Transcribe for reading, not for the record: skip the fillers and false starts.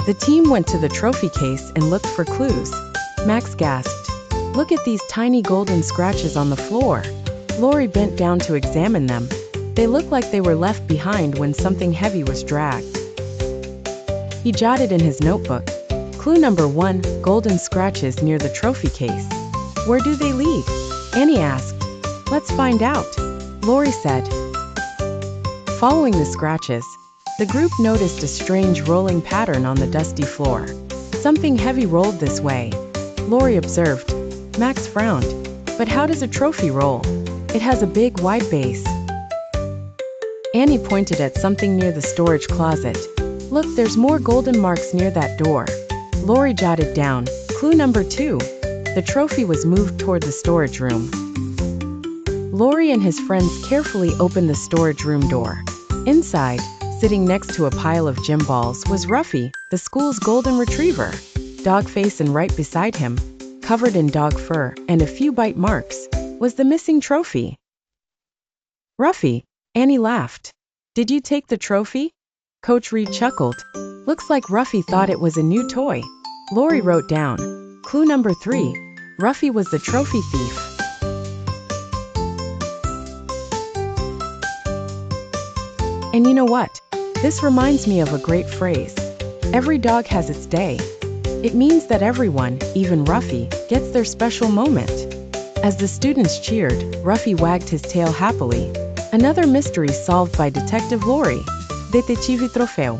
The team went to the trophy case and looked for clues. Max gasped. "Look at these tiny golden scratches on the floor." Lorry bent down to examine them. They looked like they were left behind when something heavy was dragged. He jotted in his notebook. Clue number 1, golden scratches near the trophy case. "Where do they lead?" Annie asked. "Let's find out," Lorry said. Following the scratches, the group noticed a strange rolling pattern on the dusty floor. "Something heavy rolled this way," Lorry observed. Max frowned. "But how does a trophy roll? It has a big, wide base." Annie pointed at something near the storage closet. "Look, there's more golden marks near that door." Lorry jotted down. Clue number 2. The trophy was moved toward the storage room. Lorry and his friends carefully opened the storage room door. Inside, sitting next to a pile of gym balls, was Ruffy, the school's golden retriever. Dog face, and right beside him, covered in dog fur and a few bite marks, was the missing trophy. "Ruffy," Annie laughed. "Did you take the trophy?" Coach Reed chuckled. "Looks like Ruffy thought it was a new toy." Lorry wrote down. Clue number 3. Ruffy was the trophy thief. And you know what? This reminds me of a great phrase. Every dog has its day. It means that everyone, even Ruffy, gets their special moment. As the students cheered, Ruffy wagged his tail happily. Another mystery solved by Detective Lorry. Detetive Trofeu.